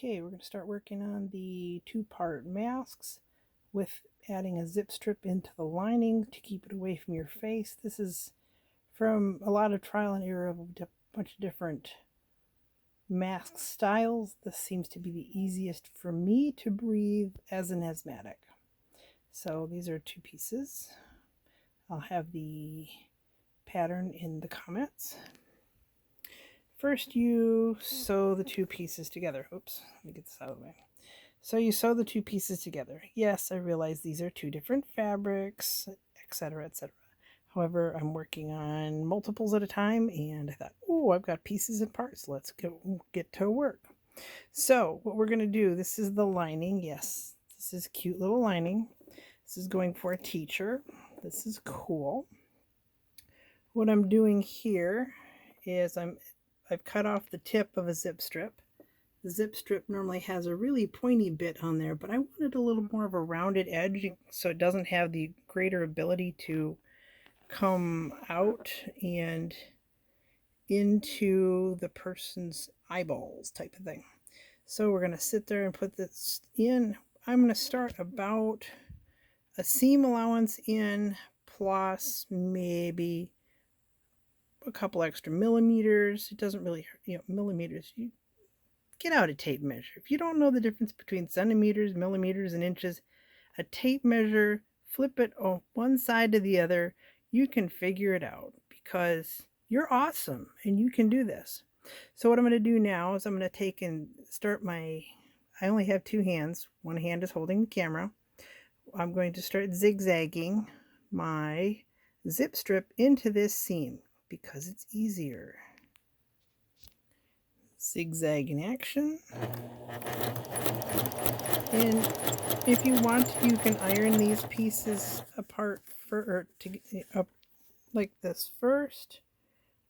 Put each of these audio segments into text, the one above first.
Okay, we're going to start working on the two-part masks with adding a zip strip into the lining to keep it away from your face. This is from a lot of trial and error of a bunch of different mask styles. This seems to be the easiest for me to breathe as an asthmatic. So these are two pieces. I'll have the pattern in the comments. First, you sew the two pieces together. Oops, let me get this out of the way. So you sew the two pieces together. Yes, I realize these are two different fabrics, etc., etc. However, I'm working on multiples at a time, and I thought, oh, I've got pieces and parts. Let's get to work. So what we're going to do, this is the lining. Yes, this is cute little lining. This is going for a teacher. This is cool. What I'm doing here is I've cut off the tip of a zip strip. The zip strip normally has a really pointy bit on there, but I wanted a little more of a rounded edge so it doesn't have the greater ability to come out and into the person's eyeballs type of thing. So we're going to sit there and put this in. I'm going to start about a seam allowance in plus maybe a couple extra millimeters. It doesn't really hurt, millimeters. You get out a tape measure. If you don't know the difference between centimeters, millimeters, and inches, a tape measure, flip it on one side to the other, you can figure it out because you're awesome and you can do this. So what I'm going to do now is I'm going to take and start I only have two hands. One hand is holding the camera. I'm going to start zigzagging my zip strip into this seam because it's easier. Zigzag in action. And if you want, you can iron these pieces apart up like this first.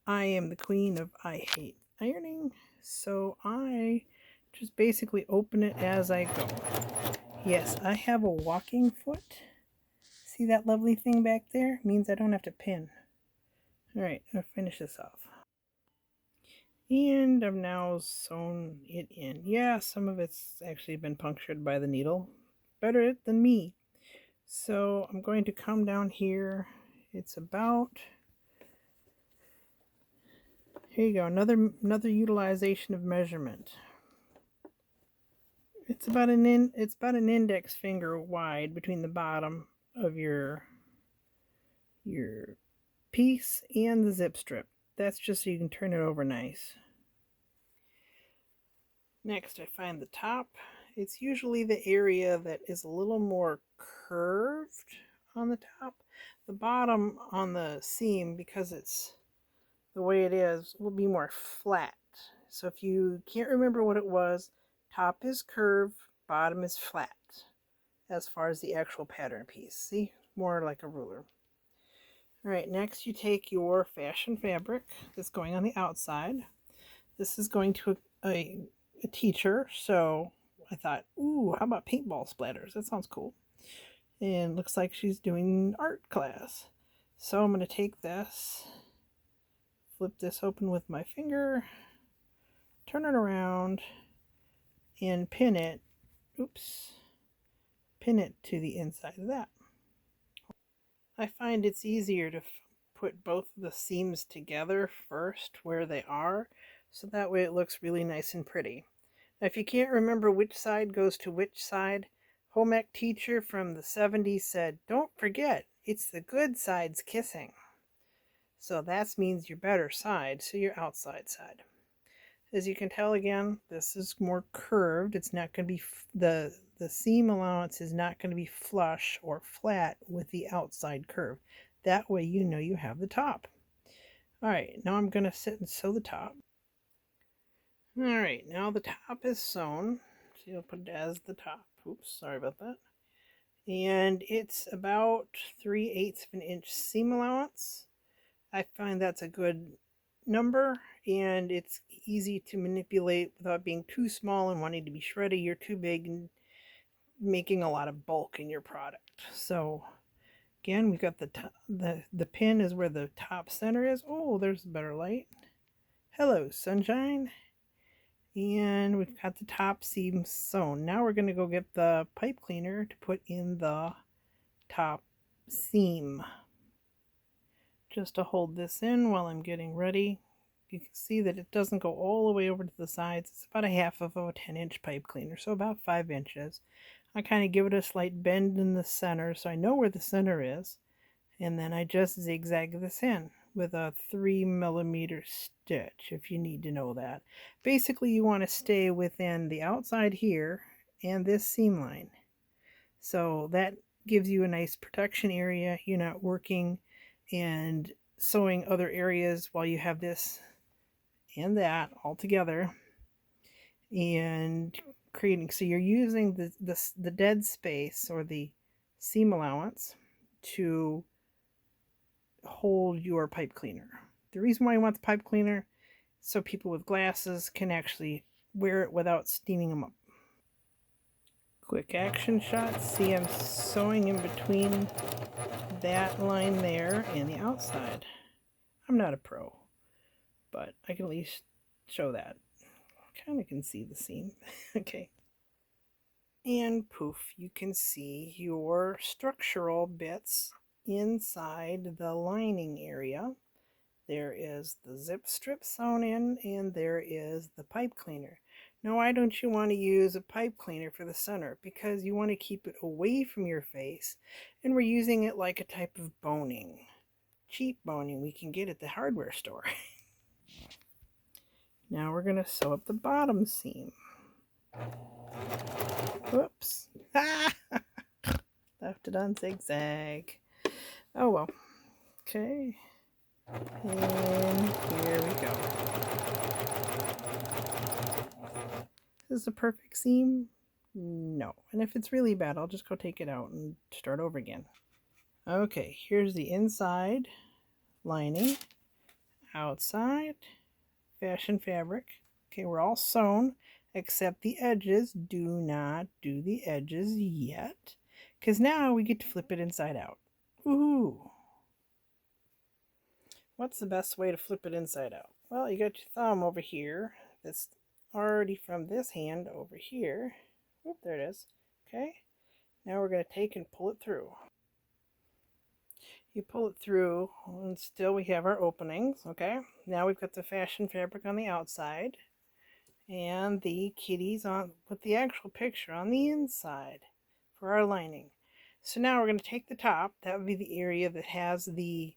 I am the queen of I hate ironing, so I just basically open it as I go. Yes, I have a walking foot. See that lovely thing back there? It means I don't have to pin. Alright, I'll finish this off. And I've now sewn it in. Yeah, some of it's actually been punctured by the needle. Better than me. So I'm going to come down here. It's about, here you go, another utilization of measurement. It's about an index finger wide between the bottom of your piece and the zip strip. That's just so you can turn it over nice. Next, I find the top. It's usually the area that is a little more curved on the top. The bottom on the seam, because it's the way it is, will be more flat. So if you can't remember what it was, top is curved, bottom is flat as far as the actual pattern piece. See? More like a ruler. Alright, next you take your fashion fabric that's going on the outside. This is going to a teacher, so I thought, ooh, how about paintball splatters? That sounds cool. And looks like she's doing art class. So I'm going to take this, flip this open with my finger, turn it around, and pin it, pin it to the inside of that. I find it's easier to put both of the seams together first where they are, so that way it looks really nice and pretty. Now, if you can't remember which side goes to which side, home ec teacher from the 70s said, don't forget, it's the good side's kissing. So that means your better side, so your outside side. As you can tell again, this is more curved. It's not going to be, the seam allowance is not going to be flush or flat with the outside curve. That way you know you have the top. Alright, now I'm going to sit and sew the top. Alright, now the top is sewn. So you'll put it as the top. Oops, sorry about that. And it's about 3/8 of an inch seam allowance. I find that's a good number, and it's easy to manipulate without being too small and wanting to be shreddy or too big and making a lot of bulk in your product. So again, we got the pin is where the top center is. Oh, there's better light. Hello, sunshine. And we've got the top seam sewn. Now we're going to go get the pipe cleaner to put in the top seam. Just to hold this in while I'm getting ready. You can see that it doesn't go all the way over to the sides. It's about a half of a 10-inch pipe cleaner, so about 5 inches. I kind of give it a slight bend in the center so I know where the center is. And then I just zigzag this in with a 3mm stitch, if you need to know that. Basically, you want to stay within the outside here and this seam line. So that gives you a nice protection area. You're not working and sewing other areas while you have this and that all together and creating. So you're using the dead space or the seam allowance to hold your pipe cleaner. The reason why you want the pipe cleaner so people with glasses can actually wear it without steaming them up. Quick action shot. See, I'm sewing in between that line there and the outside. I'm not a pro, but I can at least show that. Kind of can see the seam. Okay. And poof, you can see your structural bits inside the lining area. There is the zip strip sewn in, and there is the pipe cleaner. Now, why don't you want to use a pipe cleaner for the center? Because you want to keep it away from your face, and we're using it like a type of boning. Cheap boning we can get at the hardware store. Now we're going to sew up the bottom seam. Whoops. Left it on zigzag. Oh well. Okay. And here we go. Is this a perfect seam? No. And if it's really bad, I'll just go take it out and start over again. Okay, here's the inside lining, outside, fashion fabric. Okay, we're all sewn except the edges. Do not do the edges yet, because now we get to flip it inside out. Woohoo! What's the best way to flip it inside out? Well, you got your thumb over here. That's already from this hand over here. Oop, there it is. Okay. Now we're going to take and pull it through. You pull it through, and still we have our openings. Okay. Now we've got the fashion fabric on the outside, and the kitties on with the actual picture on the inside for our lining. So now we're going to take the top. That would be the area that has the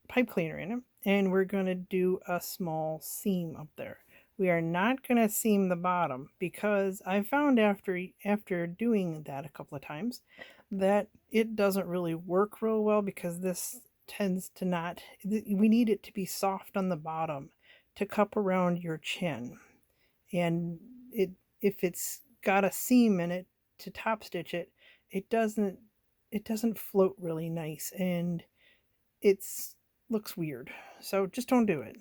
pipe cleaner in it, and we're going to do a small seam up there. We are not going to seam the bottom because I found after doing that a couple of times that it doesn't really work real well, because this tends to not, we need it to be soft on the bottom to cup around your chin, and if it's got a seam in it to top stitch it, it doesn't float really nice, and it's looks weird. So just don't do it.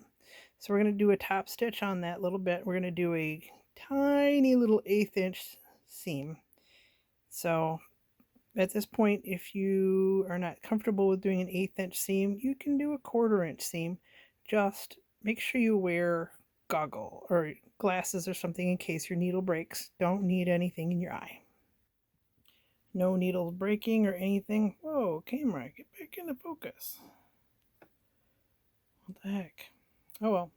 So we're going to do a top stitch on that little bit. We're going to do a tiny little 1/8 inch seam. So at this point, if you are not comfortable with doing an 1/8 inch seam, you can do a 1/4 inch seam. Just make sure you wear goggle or glasses or something in case your needle breaks. Don't need anything in your eye. No needles breaking or anything. Whoa, camera, get back into focus. What the heck? Oh well.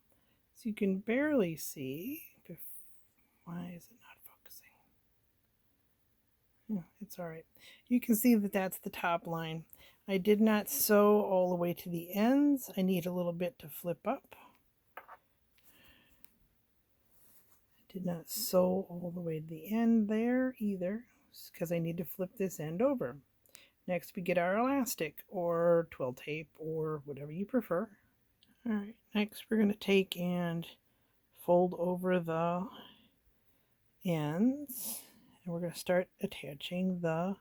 So you can barely see. Why is it not focusing? Yeah, it's alright. You can see that that's the top line. I did not sew all the way to the ends. I need a little bit to flip up. I did not sew all the way to the end there either, because I need to flip this end over. Next we get our elastic or twill tape or whatever you prefer. Alright, next we're going to take and fold over the ends, and we're going to start attaching the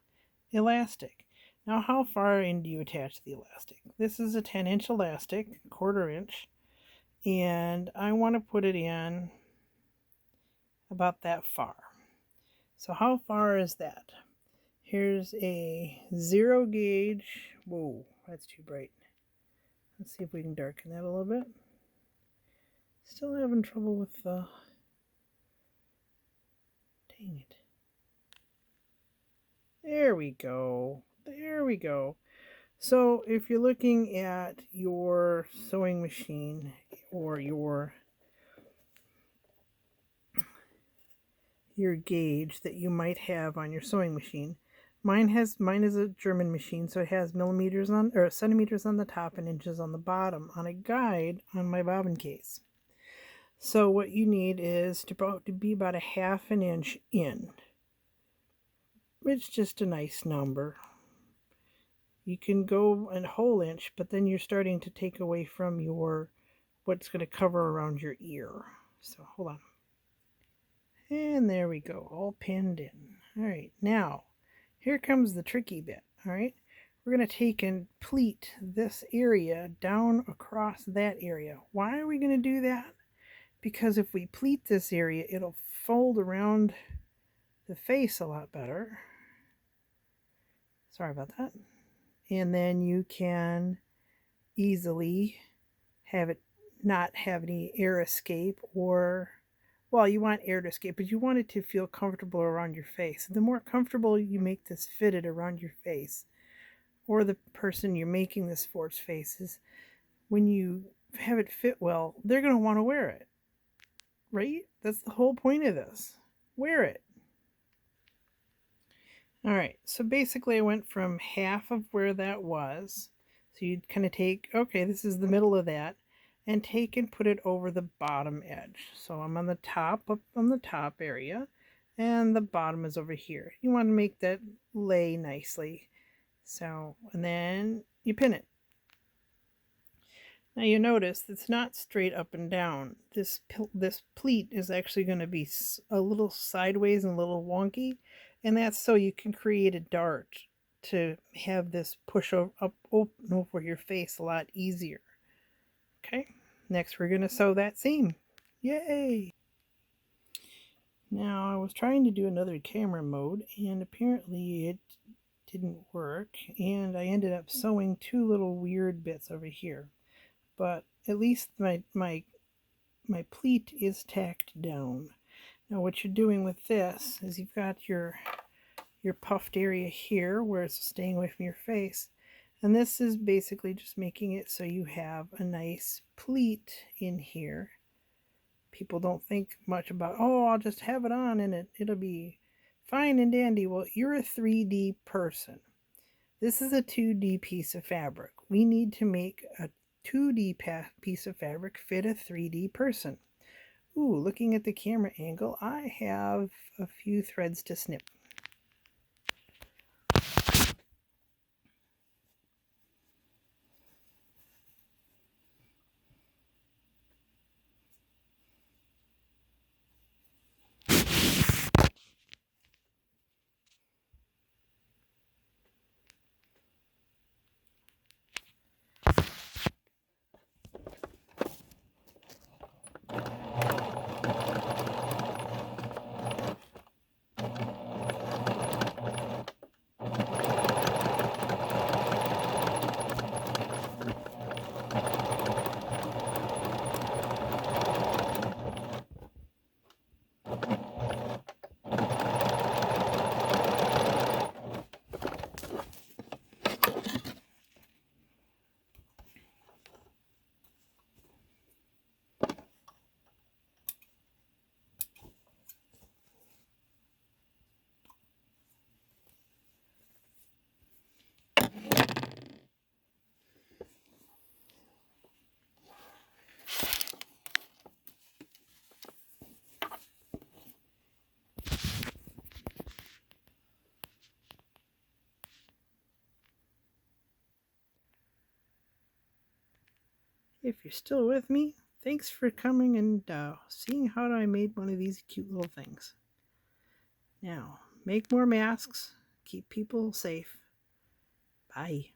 elastic. Now, how far in do you attach the elastic? This is a 10-inch elastic, 1/4 inch, and I want to put it in about that far. So how far is that? Here's a 0 gauge. Whoa, that's too bright. Let's see if we can darken that a little bit. Still having trouble with the... Dang it. There we go. There we go. So if you're looking at your sewing machine or your gauge that you might have on your sewing machine, mine is a German machine, so it has millimeters on, or centimeters on the top and inches on the bottom on a guide on my bobbin case. So what you need is to be about a half an inch in. It's just a nice number. You can go a whole inch, but then you're starting to take away from your what's going to cover around your ear. So hold on. And there we go, all pinned in. All right, now here comes the tricky bit. All right, we're going to take and pleat this area down across that area. Why are we going to do that? Because if we pleat this area, it'll fold around the face a lot better. Sorry about that. And then you can easily have it not have any air escape, or, well, you want air to escape, but you want it to feel comfortable around your face. The more comfortable you make this fitted around your face, or the person you're making this for's faces, when you have it fit well, they're going to want to wear it. Right? That's the whole point of this. Wear it. All right, so basically I went from half of where that was. So you'd kind of take, okay, this is the middle of that, and take and put it over the bottom edge. So I'm on the top, up on the top area, and the bottom is over here. You want to make that lay nicely. So, and then you pin it. Now you notice it's not straight up and down. This pleat is actually going to be a little sideways and a little wonky, and that's so you can create a dart to have this push up open over your face a lot easier. Okay, next we're going to sew that seam. Yay! Now I was trying to do another camera mode, and apparently it didn't work, and I ended up sewing two little weird bits over here. But at least my pleat is tacked down. Now what you're doing with this is you've got your puffed area here where it's staying away from your face, and this is basically just making it so you have a nice pleat in here. People don't think much about, oh, I'll just have it on and it'll be fine and dandy. Well, you're a 3D person. This is a 2D piece of fabric. We need to make a 2D piece of fabric fit a 3D person. Ooh, looking at the camera angle, I have a few threads to snip. If you're still with me, thanks for coming and seeing how I made one of these cute little things. Now, make more masks, keep people safe. Bye.